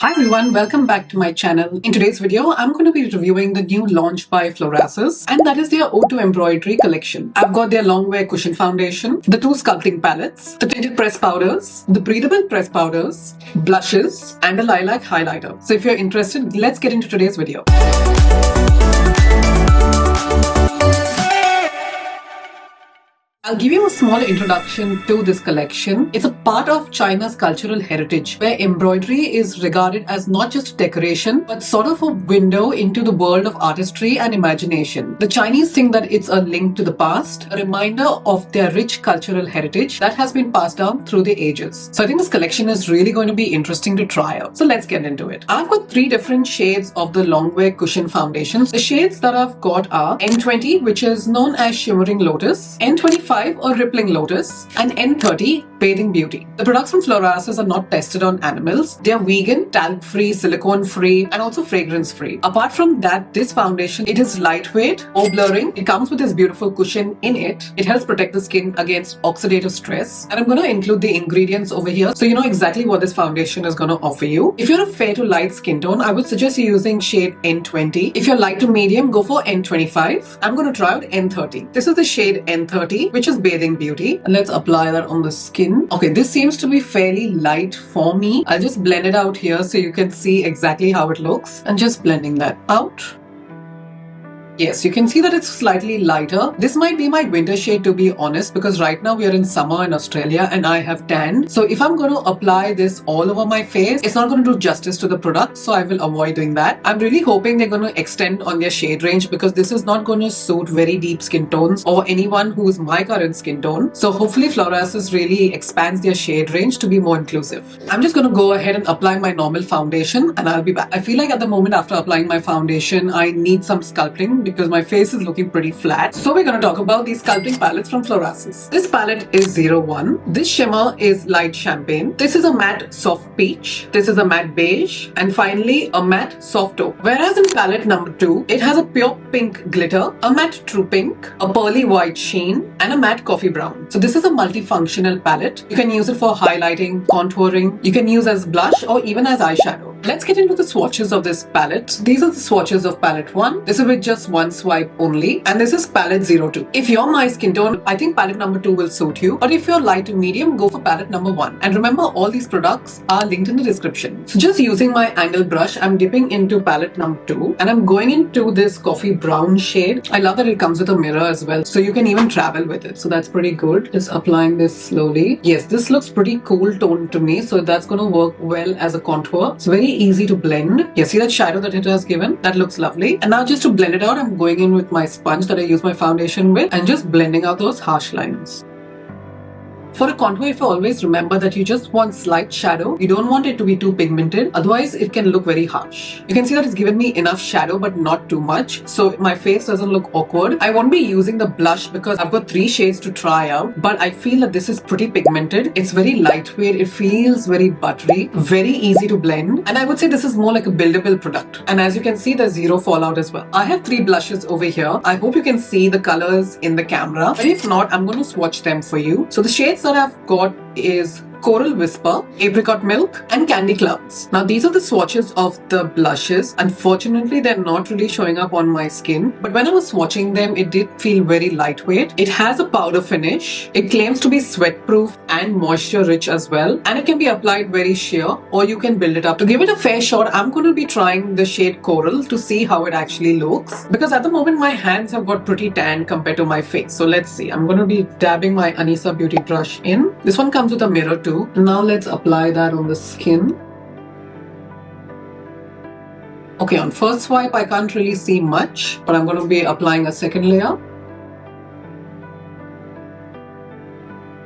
Hi everyone, welcome back to my channel. In today's video, I'm going to be reviewing the new launch by Florasis, and that is their Ode to Embroidery Collection. I've got their long wear cushion foundation, the two sculpting palettes, the tinted press powders, the breathable press powders, blushes, and a lilac highlighter. So if you're interested, let's get into today's video. I'll give you a small introduction to this collection. It's a part of China's cultural heritage, where embroidery is regarded as not just decoration, but sort of a window into the world of artistry and imagination. The Chinese think that it's a link to the past, a reminder of their rich cultural heritage that has been passed down through the ages. So I think this collection is really going to be interesting to try out. So let's get into it. I've got three different shades of the longwear cushion foundations. The shades that I've got are N20, which is known as Shimmering Lotus, N25 or Rippling Lotus, and N30 Bathing Beauty. The products from Florasis are not tested on animals. They are vegan, talc-free, silicone-free, and also fragrance-free. Apart from that, this foundation, it is lightweight or blurring. It comes with this beautiful cushion in it. It helps protect the skin against oxidative stress. And I'm going to include the ingredients over here so you know exactly what this foundation is going to offer you. If you're a fair to light skin tone, I would suggest you using shade N20. If you're light to medium, go for N25. I'm going to try out N30. This is the shade N30, which is Bathing Beauty. And let's apply that on the skin. Okay, this seems to be fairly light for me. I'll just blend it out here so you can see exactly how it looks. And just blending that out. Yes, you can see that it's slightly lighter. This might be my winter shade, to be honest, because right now we are in summer in Australia and I have tanned. So if I'm going to apply this all over my face, it's not going to do justice to the product, so I will avoid doing that. I'm really hoping they're going to extend on their shade range because this is not going to suit very deep skin tones or anyone who is my current skin tone. So hopefully Florasis really expands their shade range to be more inclusive. I'm just going to go ahead and apply my normal foundation and I'll be back. I feel like at the moment after applying my foundation, I need some sculpting because my face is looking pretty flat. So we're going to talk about these sculpting palettes from Florasis. This palette is 01. This shimmer is light champagne. This is a matte soft peach. This is a matte beige. And finally a matte soft taupe. Whereas in palette number 2, it has a pure pink glitter, a matte true pink, a pearly white sheen, and a matte coffee brown. So this is a multifunctional palette. You can use it for highlighting, contouring. You can use as blush or even as eyeshadow. Let's get into the swatches of this palette. These are the swatches of palette 1. This is with just one swipe only. And this is palette 02. If you're my skin tone, I think palette number 2 will suit you. But if you're light to medium, go for palette number 1. And remember, all these products are linked in the description. So just using my angle brush, I'm dipping into palette number 2. And I'm going into this coffee brown shade. I love that it comes with a mirror as well. So you can even travel with it. So that's pretty good. Just applying this slowly. Yes, this looks pretty cool tone to me. So that's going to work well as a contour. It's very easy to blend. You see that shadow that it has given? That looks lovely. And now just to blend it out, I'm going in with my sponge that I use my foundation with and just blending out those harsh lines. For a contour, if you always remember that you just want slight shadow, you don't want it to be too pigmented, otherwise it can look very harsh. You can see that it's given me enough shadow but not too much, so my face doesn't look awkward. I won't be using the blush because I've got 3 shades to try out, but I feel that this is pretty pigmented. It's very lightweight, it feels very buttery, very easy to blend, and I would say this is more like a buildable product. And as you can see, there's zero fallout as well. I have 3 blushes over here. I hope you can see the colors in the camera, but if not, I'm going to swatch them for you. So the shades that I've got is Coral Whisper, Apricot Milk, and Candy Clouds. Now these are the swatches of the blushes. Unfortunately, they're not really showing up on my skin, but when I was swatching them, it did feel very lightweight. It has a powder finish. It claims to be sweat proof and moisture rich as well, and it can be applied very sheer or you can build it up. To give it a fair shot, I'm going to be trying the shade Coral to see how it actually looks, because at the moment my hands have got pretty tan compared to my face. So let's see. I'm going to be dabbing my Anisa Beauty brush in. This one comes with a mirror too. Now let's apply that on the skin. Okay, on first swipe I can't really see much, but I'm going to be applying a second layer.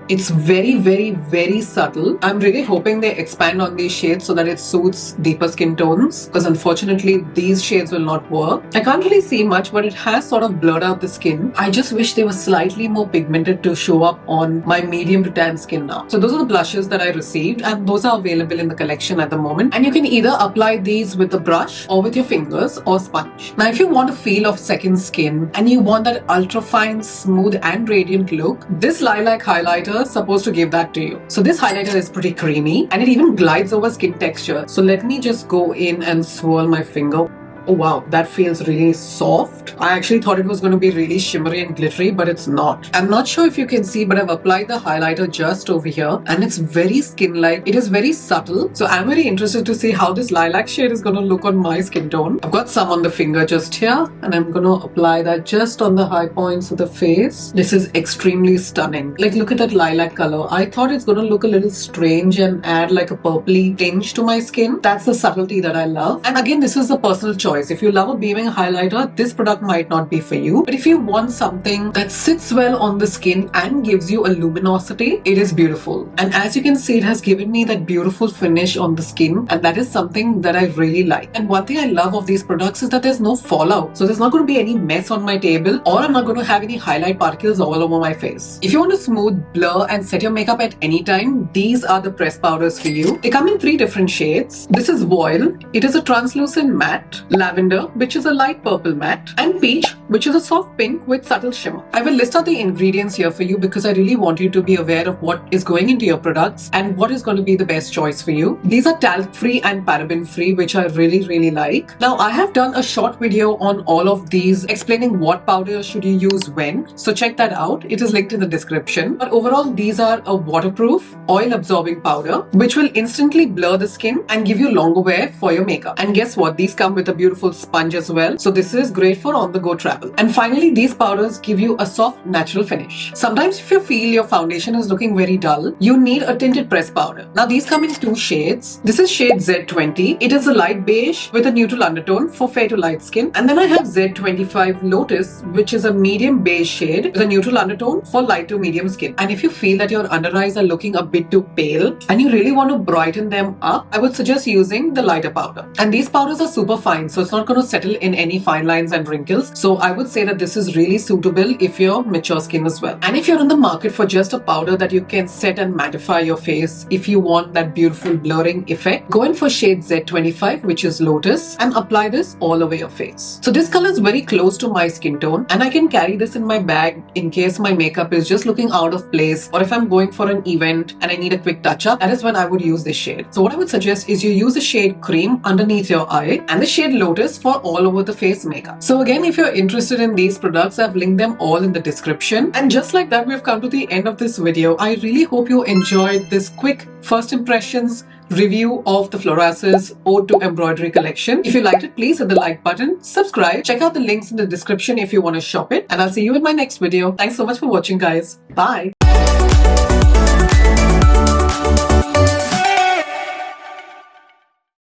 It's very, very, very subtle. I'm really hoping they expand on these shades so that it suits deeper skin tones, because unfortunately these shades will not work. I can't really see much, but it has sort of blurred out the skin. I just wish they were slightly more pigmented to show up on my medium to tan skin now. So those are the blushes that I received, and those are available in the collection at the moment. And you can either apply these with a brush or with your fingers or sponge. Now if you want a feel of second skin and you want that ultra fine, smooth and radiant look, this lilac highlighter highlighter supposed to give that to you. So this highlighter is pretty creamy and it even glides over skin texture. So let me just go in and swirl my finger. Oh wow, that feels really soft. I actually thought it was going to be really shimmery and glittery, but it's not. I'm not sure if you can see, but I've applied the highlighter just over here and it's very skin-like. It is very subtle. So I'm very interested to see how this lilac shade is going to look on my skin tone. I've got some on the finger just here and I'm going to apply that just on the high points of the face. This is extremely stunning. Like, look at that lilac color. I thought it's going to look a little strange and add like a purpley tinge to my skin. That's the subtlety that I love. And again, this is a personal choice. If you love a beaming highlighter, this product might not be for you. But if you want something that sits well on the skin and gives you a luminosity, it is beautiful. And as you can see, it has given me that beautiful finish on the skin. And that is something that I really like. And one thing I love of these products is that there's no fallout. So there's not going to be any mess on my table, or I'm not going to have any highlight particles all over my face. If you want to smooth, blur and set your makeup at any time, these are the press powders for you. They come in 3 different shades. This is Voile. It is a translucent matte. Lavender, which is a light purple matte, and Peach, which is a soft pink with subtle shimmer. I will list out the ingredients here for you because I really want you to be aware of what is going into your products and what is going to be the best choice for you. These are talc-free and paraben-free, which I really like. Now, I have done a short video on all of these explaining what powder should you use when, so check that out. It is linked in the description. But overall, these are a waterproof, oil-absorbing powder, which will instantly blur the skin and give you longer wear for your makeup. And guess what? These come with a beautiful sponge as well. So this is great for on-the-go travel. And finally, these powders give you a soft, natural finish. Sometimes if you feel your foundation is looking very dull, you need a tinted press powder. Now these come in 2 shades. This is shade Z20. It is a light beige with a neutral undertone for fair to light skin. And then I have Z25 Lotus, which is a medium beige shade with a neutral undertone for light to medium skin. And if you feel that your under eyes are looking a bit too pale and you really want to brighten them up, I would suggest using the lighter powder. And these powders are super fine, so it's not going to settle in any fine lines and wrinkles. So I would say that this is really suitable if you're mature skin as well. And if you're in the market for just a powder that you can set and mattify your face, if you want that beautiful blurring effect, go in for shade Z25, which is Lotus, and apply this all over your face. So this color is very close to my skin tone and I can carry this in my bag in case my makeup is just looking out of place, or if I'm going for an event and I need a quick touch up, that is when I would use this shade. So what I would suggest is you use the shade Cream underneath your eye and the shade Lotus for all over the face makeup. So again, if you're interested in these products, I've linked them all in the description. And just like that, we've come to the end of this video. I really hope you enjoyed this quick first impressions review of the Florasis Ode to Embroidery Collection. If you liked it, please hit the like button, subscribe, check out the links in the description if you want to shop it, and I'll see you in my next video. Thanks so much for watching, guys. Bye.